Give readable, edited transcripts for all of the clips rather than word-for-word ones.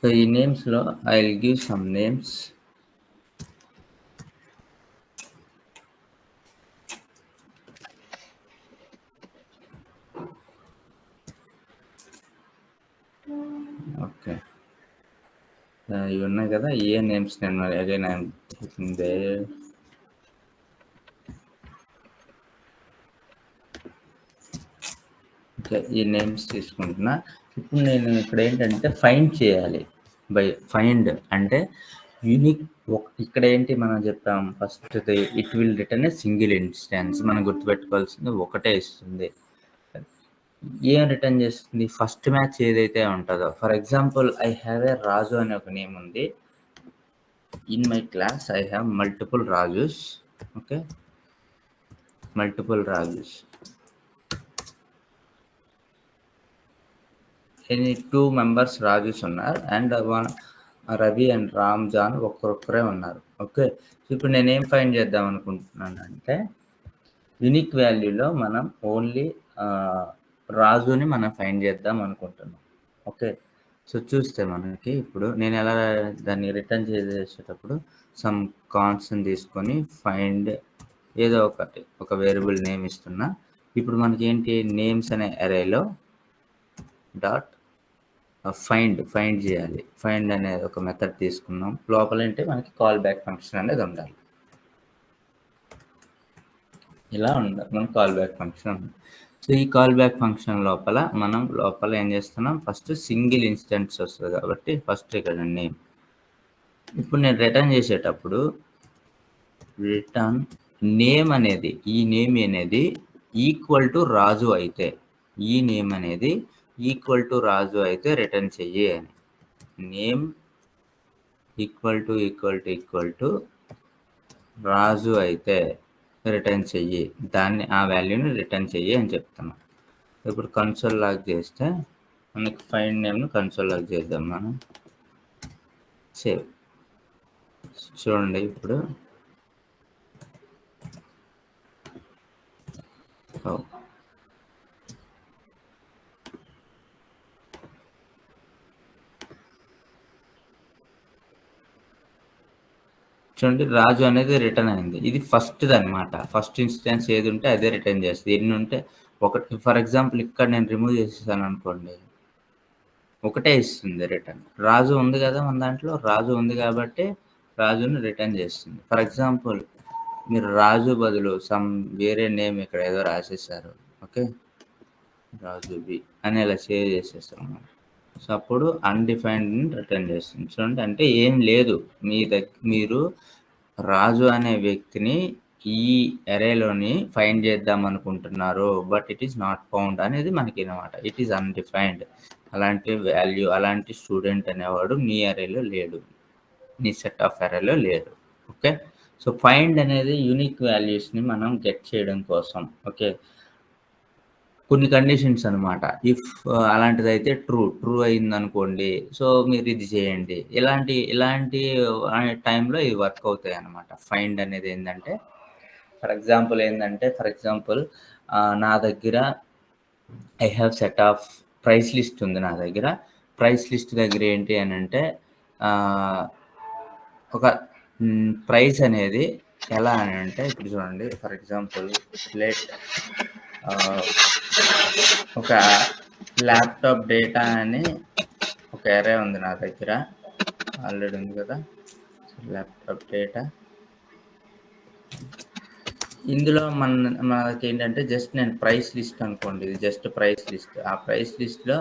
So ఈ నేమ్స్లో I will give some names. Okay, ఇవి ఉన్నాయి కదా, ఏ నేమ్స్ నేను again I'm taking they. Okay, ఈ నేమ్స్ తీసుకుంటున్నా. ఇప్పుడు నేను ఇక్కడ ఏంటంటే ఫైండ్ చేయాలి. బై ఫైండ్ అంటే యూనిక్. ఇక్కడ ఏంటి మనం చెప్పాం first, it will return a single instance. మనం గుర్తుపెట్టుకోవాల్సింది ఒకటే ఇస్తుంది. ఏం రిటర్న్ చేస్తుంది? ఫస్ట్ మ్యాచ్ ఏదైతే ఉంటుందో. For example I have a Raju అనే ఒక నేమ్ ఉంది. In my class I have multiple Rajus. Okay, multiple Rajus. Any 2 members Rajus ఉన్నారు and Ravi and Ram John ఒక్కరొక్కరే ఉన్నారు. ఓకే, ఇప్పుడు నేనేం ఫైండ్ చేద్దాం అనుకుంటున్నానంటే యూనిక్ వాల్యూలో మనం ఓన్లీ రాజుని మనం ఫైండ్ చేద్దాం అనుకుంటున్నాం. ఓకే, సో చూస్తే మనకి ఇప్పుడు నేను ఎలా దాన్ని రిటర్న్ చేసేటప్పుడు సమ్ కాన్స్టెంట్ తీసుకొని ఫైండ్ ఏదో ఒకటి ఒక వేరియబుల్ నేమ్ ఇస్తున్నా. ఇప్పుడు మనకి ఏంటి, నేమ్స్ అనే అరేలో డాట్ ఫైండ్ చేయాలి. ఫైండ్ అనే ఒక మెథడ్ తీసుకున్నాం. లోపల ఏంటి మనకి కాల్ బ్యాక్ ఫంక్షన్ అనేది ఉండాలి. ఇలా ఉండాలి మన కాల్ బ్యాక్ ఫంక్షన్. సో ఈ కాల్ బ్యాక్ ఫంక్షన్ లోపల ఏం చేస్తున్నాం, ఫస్ట్ సింగిల్ ఇన్స్టెన్స్ వస్తుంది కాబట్టి ఫస్ట్ ఇక్కడ నేమ్. ఇప్పుడు నేను రిటర్న్ చేసేటప్పుడు రిటర్న్ నేమ్ అనేది, ఈ నేమ్ అనేది ఈక్వల్ టు రాజు అయితే, ఈ నేమ్ అనేది ఈక్వల్ టు రాజు అయితే రిటర్న్ చెయ్యి అని. నేమ్ ఈక్వల్ టు రాజు అయితే రిటర్న్ చెయ్యి, దాన్ని ఆ వాల్యూని రిటర్న్ చెయ్యి అని చెప్తున్నాం. ఇప్పుడు కన్సోల్ లాగ్ చేస్తే మనకి ఫైండ్ నేమ్ను కన్సోల్ లాగ్ చేద్దాం మనం. సేవ్. చూడండి ఇప్పుడు చూడండి, రాజు అనేది రిటర్న్ అయింది. ఇది ఫస్ట్ది అనమాట. ఫస్ట్ ఇన్స్టెన్స్ ఏది ఉంటే అదే రిటర్న్ చేస్తుంది. ఎన్ని ఉంటే ఒకటి. ఫర్ ఎగ్జాంపుల్ ఇక్కడ నేను రిమూవ్ చేసేసాను అనుకోండి, ఒకటే ఇస్తుంది రిటర్న్. రాజు ఉంది కదా మన దాంట్లో, రాజు ఉంది కాబట్టి రాజుని రిటర్న్ చేస్తుంది. ఫర్ ఎగ్జాంపుల్ మీరు రాజు బదులు సమ్ వేరే నేమ్ ఇక్కడ ఏదో రాసేసారు. ఓకే, రాజు బి అని ఇలా సేవ్ చేసేస్తాం. సో అప్పుడు అన్డిఫైన్డ్ రిటర్న్ చేస్తుంది. చూడండి, అంటే ఏం లేదు, మీరు రాజు అనే వ్యక్తిని ఈ అరేలోని ఫైండ్ చేద్దాం అనుకుంటున్నారు, but it is not found అనేది మనకి అనమాట. It is undefined. అలాంటి వాల్యూ, అలాంటి స్టూడెంట్ అనేవాడు నీ అరేలో లేడు, నీ సెట్ ఆఫ్ అరేలో లేడు. ఓకే, సో ఫైండ్ అనేది యూనిక్ వాల్యూస్ని మనం గెట్ చేయడం కోసం. ఓకే, కొన్ని కండిషన్స్ అనమాట. ఇఫ్ అలాంటిది అయితే ట్రూ అయింది అనుకోండి, సో మీరు ఇది చేయండి. ఇలాంటి టైంలో ఇవి వర్క్ అవుతాయి అనమాట. ఫైండ్ అనేది ఏంటంటే ఫర్ ఎగ్జాంపుల్ నా దగ్గర I have set of price list ఉంది. నా దగ్గర ప్రైస్ లిస్ట్ దగ్గర ఏంటి అని అంటే ఒక ప్రైస్ అనేది ఎలా అని అంటే, ఇప్పుడు చూడండి, ఫర్ ఎగ్జాంపుల్ లెట్ ఒక ల్యాప్టాప్ డేటా అని ఒక అరే ఉంది నా దగ్గర, ఆల్రెడీ ఉంది కదా ల్యాప్టాప్ డేటా. ఇందులో మనకి ఏంటంటే జస్ట్ నేను ప్రైస్ లిస్ట్ అనుకోండి, ఇది జస్ట్ ప్రైస్ లిస్ట్. ఆ ప్రైస్ లిస్ట్లో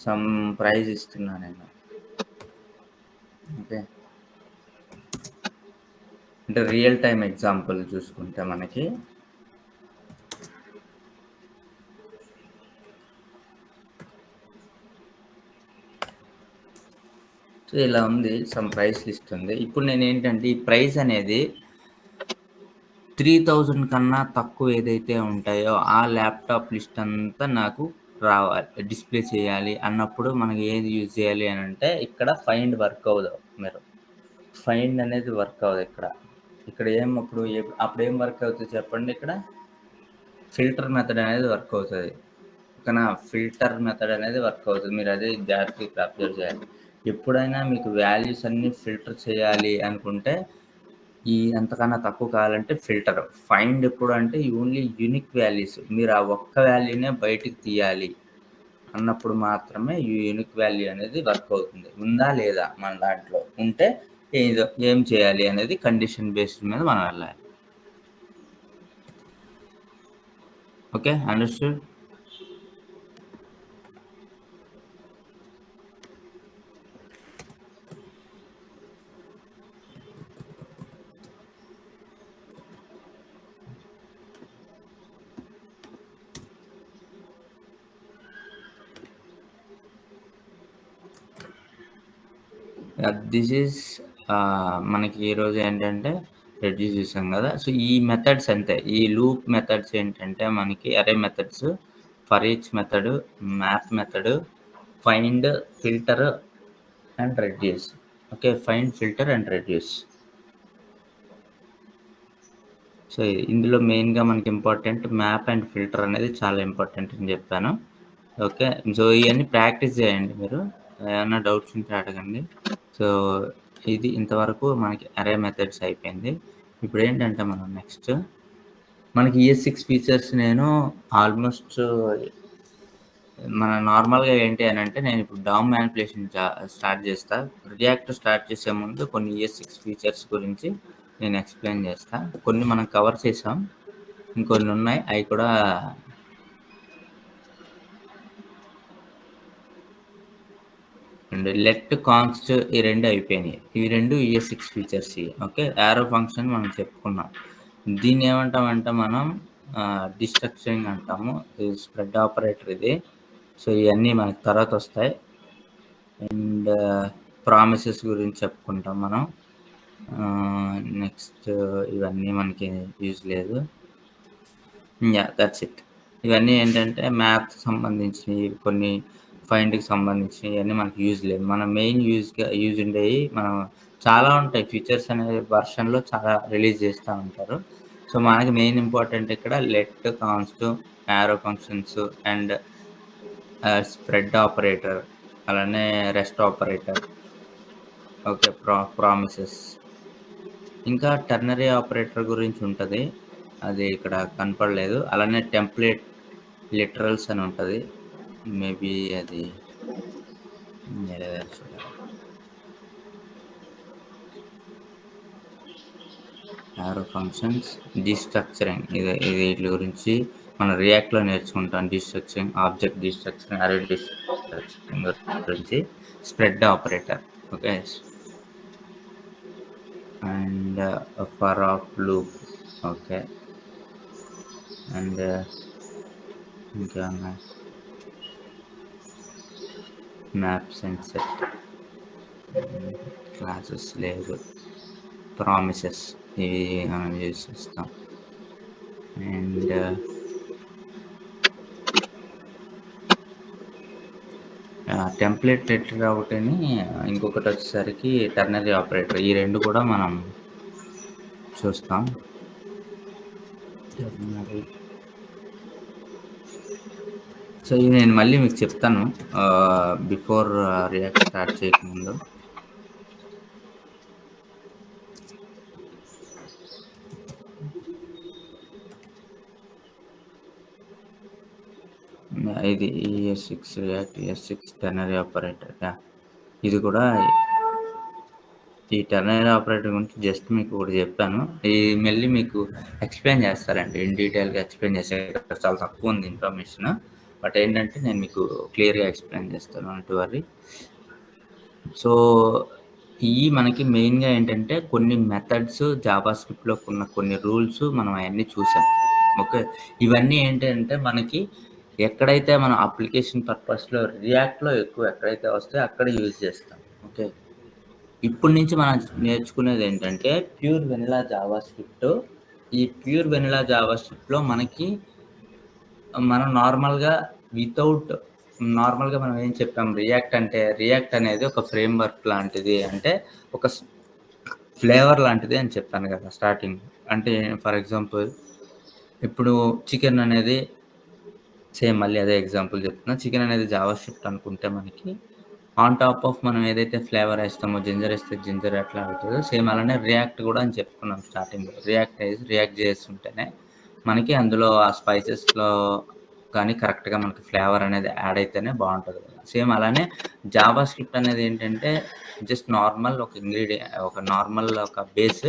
సమ్ ప్రైస్ ఇస్తున్నా నేను. ఓకే, అంటే రియల్ టైం ఎగ్జాంపుల్ చూసుకుంటే మనకి సో ఇలా ఉంది, సమ్ ప్రైస్ లిస్ట్ ఉంది. ఇప్పుడు నేను ఏంటంటే ఈ ప్రైస్ అనేది 3000 కన్నా తక్కువ ఏదైతే ఉంటాయో ఆ ల్యాప్టాప్ లిస్ట్ అంతా నాకు రావాలి, డిస్ప్లే చేయాలి అన్నప్పుడు మనకి ఏది యూజ్ చేయాలి అని అంటే, ఇక్కడ ఫైండ్ వర్క్ అవ్వదు. మీరు ఫైండ్ అనేది వర్క్ అవ్వదు ఇక్కడ అప్పుడు ఏం వర్క్ అవుతుంది చెప్పండి. ఇక్కడ ఫిల్టర్ మెథడ్ అనేది వర్క్ అవుతుంది. ఓకేనా, ఫిల్టర్ మెథడ్ అనేది వర్క్ అవుతుంది. మీరు అదే జాగ్రత్తగా అబ్జర్వ్ చేయాలి. ఎప్పుడైనా మీకు వాల్యూస్ అన్నీ ఫిల్టర్ చేయాలి అనుకుంటే, ఈ అంతకన్నా తక్కువ కావాలంటే ఫిల్టర్. ఫైండ్ ఎప్పుడంటే ఓన్లీ యూనిక్ వాల్యూస్. మీరు ఆ ఒక్క వాల్యూనే బయటికి తీయాలి అన్నప్పుడు మాత్రమే ఈ యూనిక్ వాల్యూ అనేది వర్క్ అవుతుంది. ఉందా లేదా మన దాంట్లో? ఉంటే ఏం చేయాలి అనేది కండిషన్ బేస్డ్ మీద మనం వెళ్ళాలి. ఓకే. అండర్‌స్టూడ్? దిస్ ఈజ్ మనకి ఈరోజు ఏంటంటే రెడ్యూస్ చూసాం కదా! సో, ఈ మెథడ్స్ అంతే. ఈ లూప్ మెథడ్స్ ఏంటంటే మనకి అరే methods, for each method, map method, find, filter and reduce. Okay. Find, filter and reduce. So, ఇందులో మెయిన్‌గా మనకి ఇంపార్టెంట్ మ్యాప్ అండ్ ఫిల్టర్ అనేది చాలా ఇంపార్టెంట్ అని చెప్పాను. ఓకే. సో, ఇయన్నీ ప్రాక్టీస్ చేయండి మీరు. ఏమన్నా డౌట్స్ ఉంటే అడగండి. సో, ఇది ఇంతవరకు మనకి అరే మెథడ్స్ అయిపోయింది. ఇప్పుడేంటంటే మనం నెక్స్ట్ మనకి ES6 ఫీచర్స్ నేను ఆల్మోస్ట్ మన నార్మల్‌గా ఏంటి అనంటే నేనిప్పుడు DOM మానిప్యులేషన్ స్టార్ట్ చేస్తా. రియాక్ట్ స్టార్ట్ చేసే ముందు కొన్ని ES6 ఫీచర్స్ గురించి నేను ఎక్స్‌ప్లెయిన్ చేస్తా. కొన్ని మనం కవర్ చేసాం. ఇంకొన్నున్నాయి. అయి కూడా లెట్, కాన్స్ట్ ఈ 2 అయిపోయినాయి. ఇవి 2 ES6 features. Okay. Arrow function మనం చెప్పుకున్నాం. దీన్నేమంటామంటే మనం డిస్ట్రక్చరింగ్ అంటాము. ఇది స్ప్రెడ్ ఆపరేటర్ ఇది. సో, ఇయన్నీ మనకి తర్వాతొస్తాయి. అండ్ ప్రామిసెస్ గురించి చెప్పుకుంటాం మనం. నెక్స్ట్ ఇవన్నీ మనకి యూజ్ లేదు. యాహ్! That's it. ఇవన్నీ ఏంటంటే మ్యాథ్‌కి సంబంధించినయి, కొన్ని ఫైండ్‌కి సంబంధించినయి ఇయన్నీ మనకి యూజ్ లేదు. మన మెయిన్ యూజ్ ఉండేయి మనం చాలా ఉంటాయి. ఫీచర్స్ అనేవి వెర్షన్‌లో చాలా రిలీజ్ చేస్తా ఉంటారు. సో, మనకి మెయిన్ ఇంపార్టెంట్ ఇక్కడ let, const, arrow functions and spread operator, అలానే రెస్ట్ ఆపరేటర్. ఓకే. ప్రామిసెస్. ఇంకా టెర్నరీ ఆపరేటర్ గురించి ఉంటది. అది ఇక్కడ కనపడలేదు. అలానే టెంప్లేట్ లిటరల్స్ అని ఉంటది. మేబీ అది చూడాలి. యారో ఫంక్షన్స్, డీస్ట్రక్చరింగ్ ఇది ఈట్లి గురించి మనం రియాక్ట్‌లో నేర్చుకుంటాం. డీస్ట్రక్చరింగ్, ఆబ్జెక్ట్ డీస్ట్రక్చరింగ్, అరే డీస్ట్రక్చరింగ్ గురించి, spread operator. Okay. And for of loop. Okay. And ఇంకా ఉన్నాయి. Maps and set. క్లాసెస్ లేదు. ప్రామిసెస్ ఇవి మనం యూజ్ చేస్తాం. అండ్ టెంప్లేట్ లెటర్ ఒకటిని, ఇంకొకటొచ్చేసరికి టెర్నరీ ఆపరేటర్. ఈ 2 కూడా మనం చూస్తాం. టెర్నరీ. సో, ఇవి నేను మళ్ళీ మీకు చెప్తాను. బిఫోర్ రియాక్ట్ స్టార్ట్ చేయకముందు. ఇది ES6 react ES6 ternary operator. Yeah! ఇది కూడా ఈ టెర్నరీ ఆపరేటర్ గురించి జస్ట్ మీకు ఒకటి చెప్పాను. మళ్ళీ మీకు ఎక్స్‌ప్లెయిన్ చేస్తారండి. ఇన్ డీటెయిల్‌గా ఎక్స్‌ప్లెయిన్ చేశారు. చాలా తక్కువ ఉంది ఇన్ఫర్మేషన్. బట్ ఏంటంటే నేను మీకు క్లియర్‌గా ఎక్స్‌ప్లెయిన్ చేస్తాను. Don't worry. సో, మనకి మెయిన్‌గా ఏంటంటే కొన్ని మెథడ్స్ జావా స్క్రిప్ట్‌లో ఉన్న కొన్ని రూల్స్ మనం అయన్నీ చూసాం. ఓకే. ఇవన్నీ ఏంటంటే మనకి ఎక్కడైతే మనం అప్లికేషన్ పర్పస్‌లో రియాక్ట్‌లో ఎక్కువ ఎక్కడైతే వస్తాయో అక్కడ యూజ్ చేస్తాం. ఓకే. ఇప్పటి నుంచి మనం నేర్చుకునేదేంటంటే ప్యూర్ వెనిలా జావా స్క్రిప్ట్. ఈ ప్యూర్ వెనిలా జావా స్క్రిప్ట్‌లో మనకి మనం నార్మల్‌గా మనం ఏం చెప్పాం రియాక్ట్ అనేది ఒక ఫ్రేమ్‌వర్క్ లాంటిది. అంటే ఒక ఫ్లేవర్ లాంటిది అని చెప్పాను కదా! స్టార్టింగ్. అంటే ఫర్ ఎగ్జాంపుల్ ఇప్పుడు చికెన్ అనేది సేమ్ మళ్ళీ అదే ఎగ్జాంపుల్ చెప్తున్నా. చికెన్ అనేది జావా స్క్రిప్ట్ అనుకుంటే మనకి ఆన్ టాప్ ఆఫ్ మనం ఏదైతే ఫ్లేవర్ ఏస్తామో జింజర్ ఏస్తే జింజర్ ఎట్లా అవుతదో సేమ్ అలానే రియాక్ట్ గూడా అని చెప్పుకున్నాం స్టార్టింగ్‌లో. రియాక్ట్ జేస్తుంటేనే మనకి అందులో ఆ స్పైసెస్‌లో కానీ కరెక్ట్‌గా మనకి ఫ్లేవర్ అనేది యాడ్ అయితేనే బావుంటది కదా! సేమ్ అలానే జావా స్క్రిప్ట్ అనేది ఏంటంటే జస్ట్ నార్మల్ ఒక నార్మల్ ఒక బేస్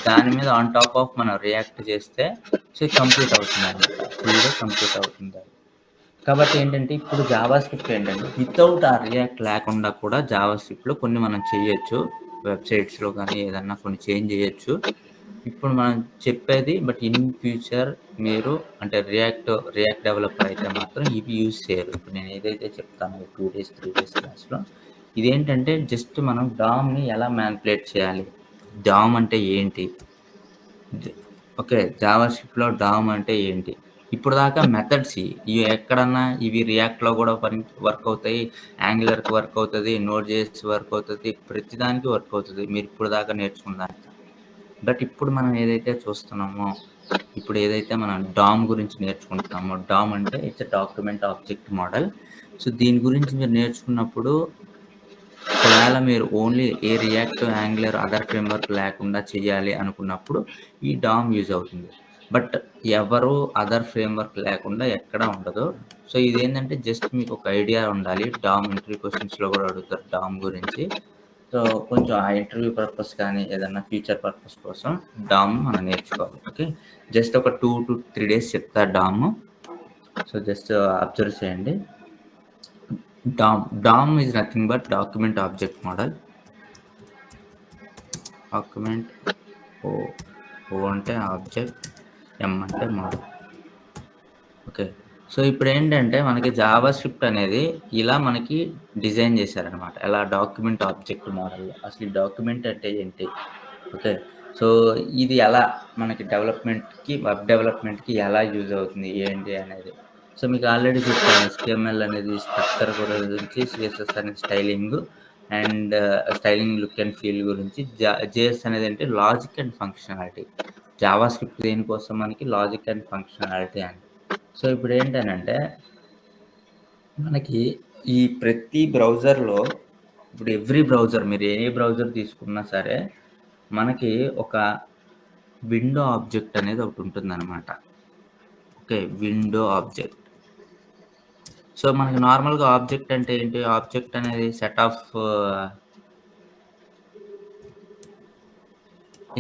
దాని మీద ఆన్ టాప్ ఆఫ్ మనం రియాక్ట్ చేస్తే సో, కంప్లీట్ అవుతుందనమాట. ఫుల్‌గా కంప్లీట్ అవుతుందది. కాబట్టి ఏంటంటే, ఇప్పుడు జావా స్క్రిప్ట్ ఏంటంటే, వితౌట్ ఆ రియాక్ట్ లేకుండా కూడా జావా స్క్రిప్ట్‌లో కొన్ని మనం చేయొచ్చు. వెబ్‌సైట్స్‌లో గానీ, ఏదన్నా కొన్ని చేంజ్ జేయొచ్చు. ఇప్పుడు మనం చెప్పేది ఇన్ ఫ్యూచర్ మీరు అంటే రియాక్ట్ డెవలపర్ అయితే మాత్రం ఇవి యూజ్ చేయరు. ఇప్పుడు నేను ఏదైతే చెప్తానో 2 డేస్, 3 డేస్ క్లాస్‌లో ఇదేంటంటే, జస్ట్ మనం డామ్‌ని ఎలా మానిప్యులేట్ చేయాలి? డామ్ అంటే ఏంటి? జ ఓకే. జావా స్క్రిప్ట్‌లో డామ్ అంటే ఏంటి? ఇప్పటిదాకా మెథడ్స్ ఇయి ఎక్కడన్నా ఇవి రియాక్ట్‌లో గూడా వర్క్ అవుతాయి. యాంగులర్‌కి వర్క్ అవుతది. నోడ్ జేఎస్ వర్క్ అవుతది. ప్రతి దానికి వర్క్ అవుతది. మీరు ఇప్పటిదాకా నేర్చుకున్న దాంట్లో. ఇప్పుడు మనం ఏదైతే చూస్తున్నామో, ఇప్పుడు ఏదైతే మనం డామ్ గురించి నేర్చుకుంటున్నామో, డామ్ అంటే it's a document object model. So, దీని గురించి మీరు నేర్చుకున్నప్పుడు ఒకవేళ మీరు only react, angular, other framework లేకుండా చేయాలి అనుకున్నప్పుడు ఈ డామ్ యూజ్ అవుతుంది. బట్ ఎవరు అదర్ ఫ్రేమ్‌వర్క్ లేకుండా ఎక్కడ ఉండదు. సో, ఇదేంటంటే జస్ట్ మీకొక ఐడియా ఉండాలి. డామ్ ఇంటర్వ్యూ క్వెషన్స్‌లో గూడా అడుగుతారు డామ్ గురించి. సో, కొంచెం ఆ ఇంటర్వ్యూ పర్పస్ కానీ, ఏదన్నా ఫ్యూచర్ పర్పస్ కోసం డామ్ మనం నేర్చుకోవాలి. ఓకే. జస్ట్ ఒక 2-3 డేస్ చెప్తా డాము. సో, జస్ట్ అబ్జర్వ్ చేయండి. DOM is nothing but document object model. Document O O అంటే ఆబ్జెక్ట్, ఎం అంటే మోడల్. ఓకే. సో, ఇప్పుడేంటంటే మనకి జావా స్క్రిప్ట్ అనేది ఇలా మనకి డిజైన్ చేశారనమాట. ఎలా డాక్యుమెంట్ ఆబ్జెక్ట్ మోడల్‌లో. అసలు ఈ డాక్యుమెంట్ అంటే ఏంటి? ఓకే. సో, ఇది ఎలా మనకి వెబ్ డెవలప్‌మెంట్‌కి ఎలా యూజ్ అవుతుంది? ఏంటి అనేది. సో, మీకు ఆల్రెడీ చెప్పాను. హెచ్‌టీఎంఎల్ అనేది స్ట్రక్చర్ గురించి, సీఎస్ఎస్ అనేది and styling look and feel గురించి, జేఎస్ అనేదేంటి logic and functionality. JavaScript దేనికోసం మనకి లాజిక్ అండ్ ఫంక్షనాలిటీ అని. సో, ఇప్పుడేంటనంటే, మనకి ఈ ప్రతి బ్రౌజర్‌లో ఇప్పుడు ఎవ్రీ బ్రౌజర్ మీరు ఏ బ్రౌజర్ తీసుకున్నా సరే, మనకి ఒక విండో ఆబ్జెక్ట్ అనేది ఒకటుంటుందనమాట. ఓకే. Window object. సో, మనకి నార్మల్‌గా ఆబ్జెక్ట్ అంటే ఏంటి? ఆబ్జెక్ట్ అనేది సెట్ ఆఫ్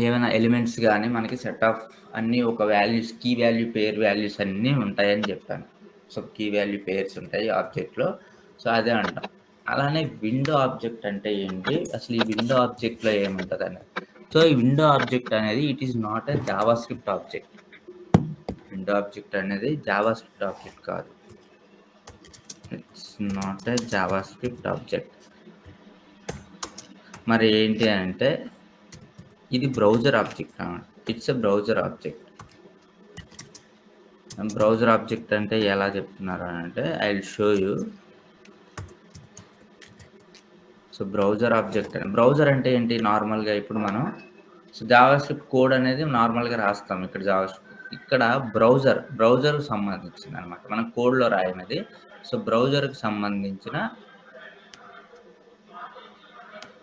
ఏవైనా ఎలిమెంట్స్ గాని, మనకి సెట్ ఆఫ్ అన్నీ ఒక వాల్యూస్, కీ వాల్యూ, పేర్ వాల్యూస్ అన్నీ ఉంటాయని జెప్పాను. సో, కీ వాల్యూ పెయిర్స్ ఉంటాయి ఆబ్జెక్ట్‌లో. సో, అదే అంటాం. అలానే విండో ఆబ్జెక్ట్ అంటే ఏంటి? అసలు ఈ విండో ఆబ్జెక్ట్‌లో ఏముంటదని. సో, ఈ విండో ఆబ్జెక్ట్ అనేది it is not a Java script object. Window object అనేది జావా స్క్రిప్ట్ ఆబ్జెక్ట్ కాదు. It's not a Java script object. మరి ఏంటి అంటే ఇది బ్రౌజర్ ఆబ్జెక్ట్ అన్నమాట. It's a browser object. Browser object అంటే ఎలా చెప్తున్నారు అనంటే I will show you. So, browser object browser అంటే ఏంటి? నార్మల్‌గా ఇప్పుడు మనం జావాస్క్రిప్ట్ కోడ్ అనేది నార్మల్‌గా రాస్తాం ఇక్కడ జావాస్క్రిప్ట్. ఇక్కడ బ్రౌజర్‌కి సంబంధించిందనమాట. మనం కోడ్‌లో రాయనిది. సో, బ్రౌజర్‌కి సంబంధించిన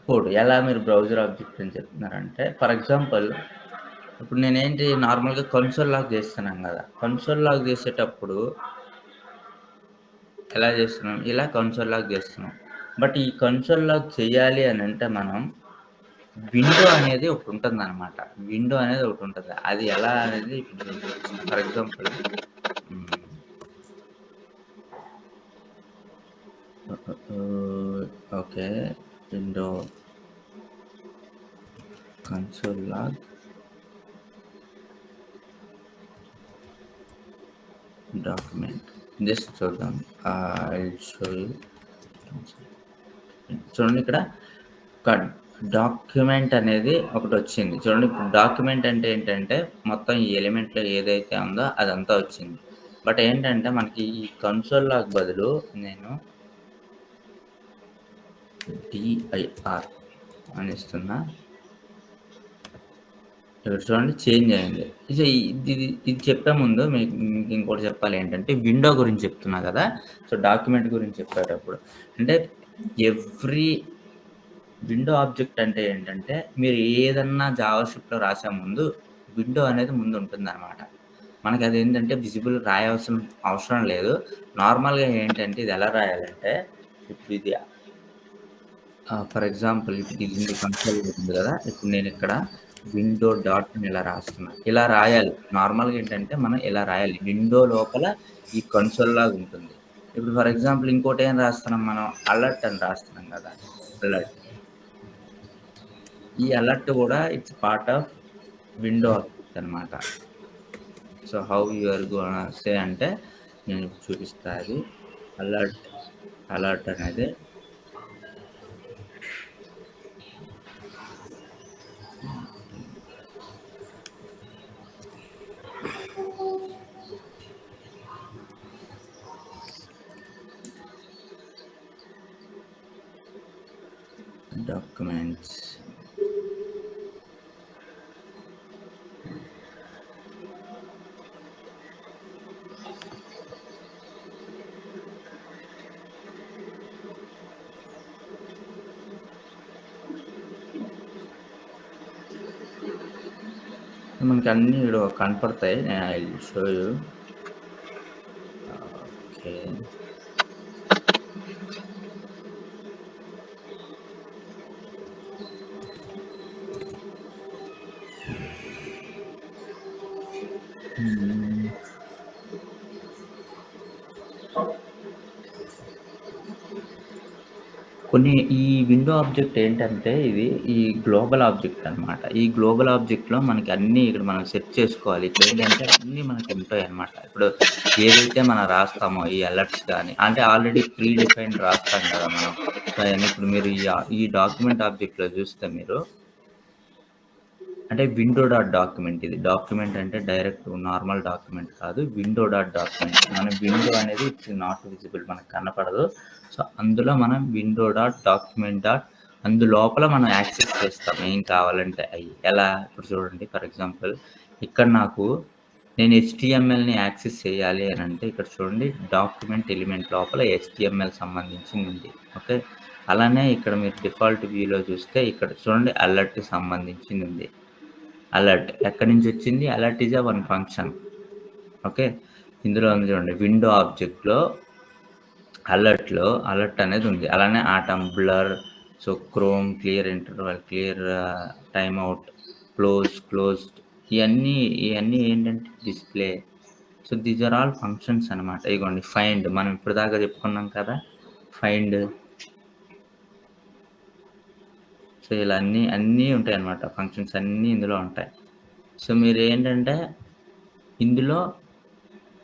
కోడ్. ఎలా మీరు బ్రౌజర్ ఆబ్జెక్ట్ అని చెప్తున్నారంటే ఫర్ ఎగ్జాంపుల్ ఇప్పుడు నేనేంటి నార్మల్‌గా కన్సోల్ లాగ్ చేస్తున్నాం గదా! కన్సోల్ లాగ్ చేసేటప్పుడు ఎలా చేస్తున్నాం? ఇలా కన్సోల్ లాగ్ చేస్తున్నాం. బట్ ఈ కన్సోల్ లాగ్ చేయాలి అనంటే మనం విండో అనేది ఒకటుంటుందనమాట. విండో అనేది ఒకటుంటది. అది ఎలా అనేది ఇప్పుడు నేను చూపిస్తా. For example hmm. Okay. Window console log document. Just చూద్దాం. I will show you. చూడండి ఇక్కడ ఒక డాక్యుమెంట్ అనేది ఒకటొచ్చింది. చూడండి ఇప్పుడు డాక్యుమెంట్ అంటే ఏంటంటే, మొత్తం ఈ ఎలిమెంట్‌లో ఏదైతే ఉందో అదంతా వచ్చింది. బట్ ఏంటంటే, మనకి ఈ కన్సోల్ లాగ్ బదులు నేను డిఐఆర్ అని ఇస్తున్నా. ఇక్కడ చూడండి చేంజ్ అయింది. ఇది చెప్పే ముందు మీకు ఇంకోటి చెప్పాలి ఏంటంటే విండో గురించి చెప్తున్నా కదా! సో, డాక్యుమెంట్ గురించి చెప్పేటప్పుడు అంటే ఎవ్రీ విండో ఆబ్జెక్ట్ అంటే ఏంటంటే మీరు ఏదన్నా జావా స్క్రిప్ట్‌లో రాసే ముందు విండో అనేది ముందు ఉంటుందనమాట. మనకదేంటంటే విజిబుల్ రాయాల్సిన అవసరం లేదు. నార్మల్‌గా ఏంటంటే ఇది ఎలా రాయాలంటే ఇప్పుడు ఇది ఫర్ ఎగ్జాంపుల్ ఇప్పుడు ఇది కన్సోల్ ఉంది గదా! ఇప్పుడు నేనిక్కడ విండో డాట్ అని ఇలా రాస్తున్నా. ఇలా రాయాలి. నార్మల్‌గా ఏంటంటే మనం ఇలా రాయాలి. విండో లోపల ఈ కన్సోల్ లాగా ఉంటుంది. ఇప్పుడు ఫర్ ఎగ్జాంపుల్ ఇంకోటేం రాస్తున్నాం మనం అలర్ట్ అని రాస్తున్నాం గదా! అలర్ట్. ఈ అలర్ట్ గూడా it's part of window object అన్నమాట. So, how you are gonna say అంటే నేను చూపిస్తా అది. అలర్ట్, అలర్ట్ అనేది డాక్యుమెంట్స్. మనకన్నీ ఈడ కనపడతాయి. I will show you. Okay. Hmm. ఈ విండో ఆబ్జెక్ట్ ఏంటంటే ఈ గ్లోబల్ ఆబ్జెక్ట్ అన్నమాట. ఈ గ్లోబల్ ఆబ్జెక్ట్‌లో మనకి అన్నీ ఇక్కడ మనం సెట్ చేసుకోవాలి. ఇక్కడేంటంటే అన్నీ మనకుంటాయన్నమాట. ఇప్పుడు ఏదైతే మనం రాస్తామో ఈ అలర్ట్స్ గాని, అంటే ఆల్రెడీ ప్రీ డిఫైన్డ్ రాస్తాం కదా మనం. సో, అయన్నీ ఇప్పుడు మీరు ఈ డాక్యుమెంట్ ఆబ్జెక్ట్‌లో చూస్తే మీరు అంటే విండో డాట్ డాక్యుమెంట్ ఇది. డాక్యుమెంట్ అంటే డైరెక్ట్ నార్మల్ డాక్యుమెంట్ కాదు. Window dot document. మన విండో అనేది ఇట్స్ నాట్ విజిబుల్ మనకు కనపడదు. సో, అందులో మనం విండో డాట్ డాక్యుమెంట్ డాట్ అందులోపల మనం యాక్సెస్ చేస్తాం. ఏం కావాలంటే అయి. ఎలా? ఇప్పుడు చూడండి ఫర్ ఎగ్జాంపుల్ ఇక్కడ నేను HTMLని యాక్సెస్ చేయాలి అనంటే ఇక్కడ చూడండి డాక్యుమెంట్ ఎలిమెంట్ లోపల HTML సంబంధించింది ఉంది. ఓకే. అలానే ఇక్కడ మీరు డిఫాల్ట్ వ్యూలో చూస్తే ఇక్కడ చూడండి అలర్ట్‌కి సంబంధించింది ఉంది. అలర్ట్ ఎక్కడి నుంచి వచ్చింది? Alert is one function. Okay. ఇందులో ఉంది చూడండి విండో ఆబ్జెక్ట్‌లో అలర్ట్ అనేది ఉంది. అలానే atom, blur, so, chrome, clear interval, clear time out, closed ఇయన్నీ ఏంటంటే display. So, these are all functions అన్నమాట. ఇగోండి ఫైండ్ మనం ఇప్పటిదాకా చెప్పుకున్నాం కదా! ఫైండ్. సో, ఇలా అన్నీ ఉంటాయన్నమాట. ఫంక్షన్స్ అన్నీ ఇందులో ఉంటాయి. సో, మీరేంటంటే ఇందులో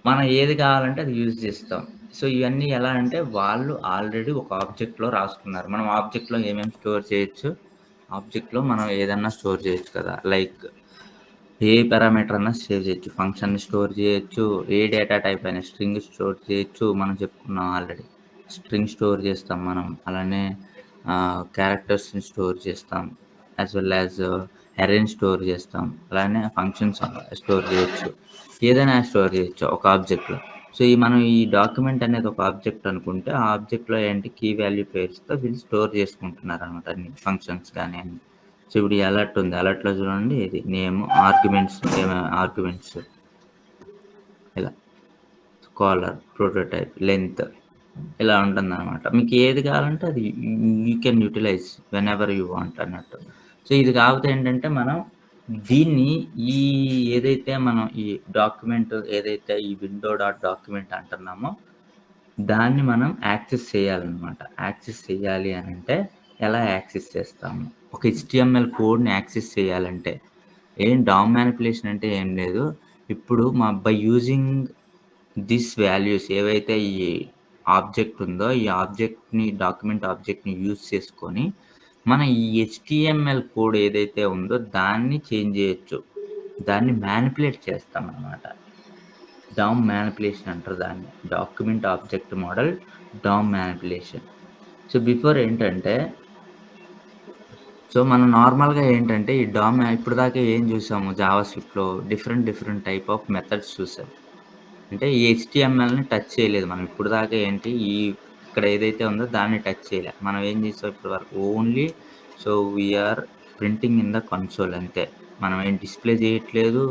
మనం ఏది కావాలంటే అది యూజ్ చేస్తాం. సో, ఇవన్నీ ఎలా అంటే వాళ్ళు ఆల్రెడీ ఒక ఆబ్జెక్ట్‌లో రాసుకున్నారు. మనం ఆబ్జెక్ట్‌లో ఏమేమి స్టోర్ చేయొచ్చు? ఆబ్జెక్ట్‌లో మనం ఏదన్నా స్టోర్ చేయొచ్చు కదా! లైక్ ఏ పారామీటర్ అన్నా సేవ్ చేయొచ్చు. ఫంక్షన్‌ని స్టోర్ చేయొచ్చు. ఏ డేటా టైప్ అయినా స్ట్రింగ్ స్టోర్ చేయొచ్చు. మనం చెప్పుకున్నాం ఆల్రెడీ. స్ట్రింగ్ స్టోర్ చేస్తాం మనం. అలానే క్యారెక్టర్స్‌ని స్టోర్ చేస్తాం. యాస్ వెల్ యాస్ అరేని స్టోర్ చేస్తాం. అలానే ఫంక్షన్స్ స్టోర్ చేయొచ్చు. ఏదైనా స్టోర్ చేయొచ్చు ఒక ఆబ్జెక్ట్‌లో. సో, మనం ఈ డాక్యుమెంట్ అనేది ఒక ఆబ్జెక్ట్ అనుకుంటే, ఆ ఆబ్జెక్ట్‌లో ఏంటి కీ వాల్యూ పేర్స్‌తో వీళ్ళు స్టోర్ చేసుకుంటున్నారనమాట అన్ని ఫంక్షన్స్ గాని అన్ని. సో, ఇప్పుడు ఈ అలర్ట్ ఉంది. అలర్ట్‌లో చూడండి ఇది నేమ్, ఆర్గ్యుమెంట్స్ ఇలా స్కాలర్, ప్రోటోటైప్, లెంత్ ఇలా ఉంటుందనమాట. మీకు ఏది కావాలంటే అది you can utilise whenever you want అన్నట్టు. సో, ఇది కాకపోతే ఏంటంటే మనం దీన్ని ఈ ఏదైతే మనం ఈ డాక్యుమెంట్ ఏదైతే ఈ విండో డాట్ డాక్యుమెంట్ అంటున్నామో దాన్ని మనం యాక్సెస్ చేయాలనమాట. యాక్సెస్ చేయాలి అనంటే ఎలా యాక్సెస్ చేస్తాము? ఒక HTML కోడ్‌ని యాక్సెస్ చేయాలంటే DOM మానిప్యులేషన్ అంటే ఏం లేదు. ఇప్పుడు బై యూజింగ్ థిస్ వాల్యూస్ ఏవైతే ఈ ఆబ్జెక్ట్ ఉందో, ఈ డాక్యుమెంట్ ఆబ్జెక్ట్‌ని యూజ్ చేసుకొని, మనం ఈ HTML కోడ్ ఏదైతే ఉందో దాన్ని చేంజ్ చేయొచ్చు. దాన్ని మానిప్యులేట్ చేస్తామనమాట. DOM మానిప్యులేషన్ అంటారు దాన్ని. Document object model DOM manipulation. So, before ఏంటంటే సో, మనం నార్మల్‌గా ఏంటంటే ఈ డామ్ ఇప్పటిదాకా ఏం చూసాము జావాస్క్రిప్ట్‌లో డిఫరెంట్ టైప్ ఆఫ్ మెథడ్స్ చూసాం. అంటే ఈ హెచ్టీఎంఎల్‌ని టచ్ చేయలేదు మనం. ఇప్పటిదాకా ఏంటి ఇక్కడ ఏదైతే ఉందో దాన్ని టచ్ చేయలే. మనం ఏం చేసాం ఇప్పటి వరకు only so, we are printing in the console అంతే. మనం ఏం డిస్‌ప్లే చేయట్లేదు.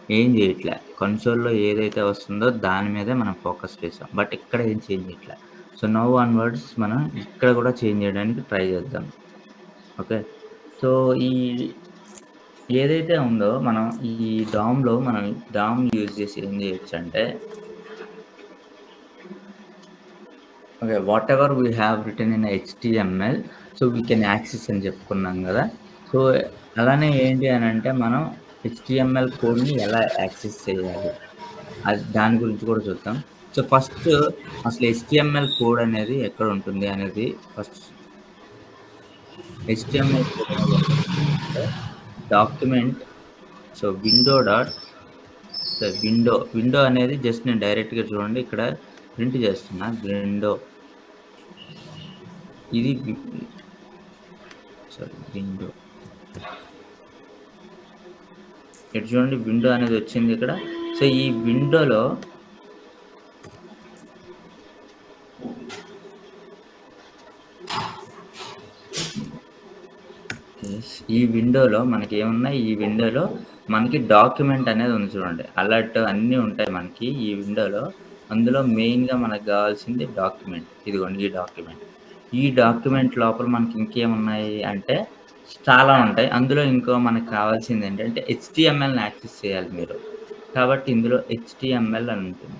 ఏం చేయట్లే. కన్సోల్‌లో ఏదైతే వస్తుందో దాని మీదే మనం ఫోకస్ చేసాం. బట్ ఇక్కడ ఏం చేంజ్ చేయట్లే. సో, నౌ ఆన్‌వర్డ్స్ మనం ఇక్కడ కూడా చేంజ్ చేయడానికి ట్రై చేద్దాం. ఓకే. సో, ఈ ఏదైతే ఉందో మనం ఈ మనం డామ్ యూజ్ చేసి ఏం చేయొచ్చంటే okay. Whatever we have written in HTML so, we can access అని చెప్పుకున్నాం గదా! సో, అలానే ఏంటి అనంటే మనం హెచ్‌టీఎంఎల్ కోడ్‌ని ఎలా యాక్సెస్ చేయాలి? దాని గురించి కూడా చూద్దాం. సో, ఫస్ట్ అసలు హెచ్‌టీఎంఎల్ కోడ్ అనేది ఎక్కడుంటుంది అనేది ఫస్ట్ హెచ్‌టీఎంఎల్ కోడ్ అనేది ఎక్కడుంటుందంటే డాక్యుమెంట్ సో, విండో అనేది జస్ట్ నేను డైరెక్ట్‌గా చూడండి ఇక్కడ ప్రింట్ చేస్తున్నా. ఇది వి సారీ విండో. ఇక్కడ చూడండి విండో అనేది వచ్చింది ఇక్కడ. సో, ఈ విండోలో ఈ విండోలో మనకేమున్నాయి? ఈ విండోలో మనకి డాక్యుమెంట్ అనేది ఉంది చూడండి. అలర్ట్ అన్నీ ఉంటాయి మనకి ఈ విండోలో. అందులో మెయిన్‌గా మనకు గావాల్సింది డాక్యుమెంట్. ఇదిగోండి ఈ డాక్యుమెంట్. ఈ డాక్యుమెంట్ లోపల మనకి ఇంకేమున్నాయి అంటే చాలా ఉంటాయి. అందులో ఇంకో మనకు కావాల్సిందేంటంటే హెచ్‌టీఎంఎల్‌ని యాక్సెస్ చేయాలి మీరు. కాబట్టి ఇందులో హెచ్‌టీఎంఎల్ అని ఉంటుంది.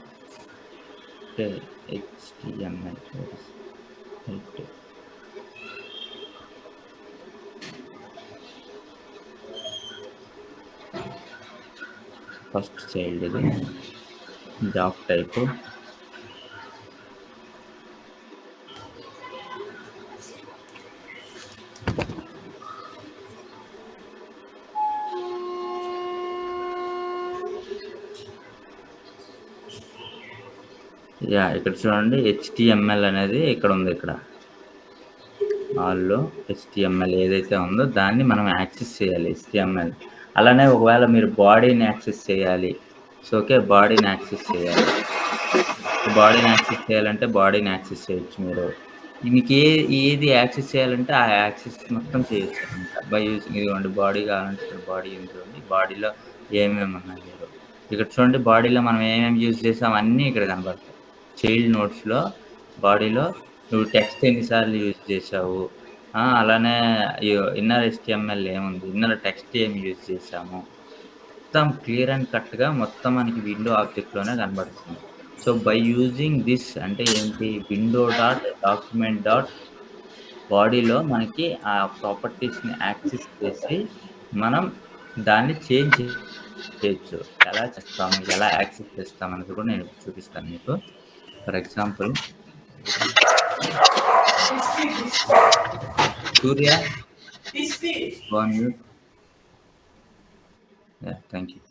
Okay. HTML right. First child ఇది. Doc type. ఇక్కడ చూడండి హెచ్‌టీఎంఎల్ అనేది ఇక్కడుంది ఇక్కడ. ఆల్‌లో హెచ్‌టీఎంఎల్ ఏదైతే ఉందో దాన్ని మనం యాక్సెస్ చేయాలి హెచ్‌టీఎంఎల్. అలానే ఒకవేళ మీరు బాడీని యాక్సెస్ చేయాలి. So, okay. బాడీని యాక్సెస్ చేయాలి. బాడీని యాక్సెస్ చేయాలంటే బాడీని యాక్సెస్ చేయొచ్చు మీరు. ఏది యాక్సెస్ చేయాలంటే ఆ యాక్సెస్ మొత్తం చేయొచ్చనమాట. బై యూజింగ్ ఇదిగోండి బాడీ కావాలంటే ఇక్కడ బాడీ ఉంది చూడండి. బాడీలో ఏమేమున్నాయి మీరు. ఇక్కడ చూడండి బాడీలో మనం ఏమేమి యూజ్ చేసాం అన్నీ ఇక్కడ కనపడతాయి. చైల్డ్ నోట్స్‌లో బాడీలో నువ్వు టెక్స్ట్ ఎన్ని సార్లు యూజ్ చేశావు. అలానే ఇన్నర్ హెచ్‌టీఎంఎల్ ఏముంది? ఇన్నర్ టెక్స్ట్ ఏమి యూజ్ చేశాము. మొత్తం క్లియర్ అండ్ కట్‌గా మొత్తం మనకి విండో ఆబ్జెక్ట్‌లోనే కనబడుతుంది. సో, బై యూజింగ్ దిస్ అంటే ఏంటి? విండో డాట్ డాక్యుమెంట్ డాట్ బాడీలో మనకి ఆ ప్రాపర్టీస్‌ని యాక్సెస్ చేసి, మనం దాన్ని చేంజ్ చేయొచ్చు. ఎలా చేస్తాము? ఎలా యాక్సెస్ చేస్తామనేది కూడా నేను ఇప్పుడు చూపిస్తాను మీకు. For example Surya go on mute. Yeah! Thank you.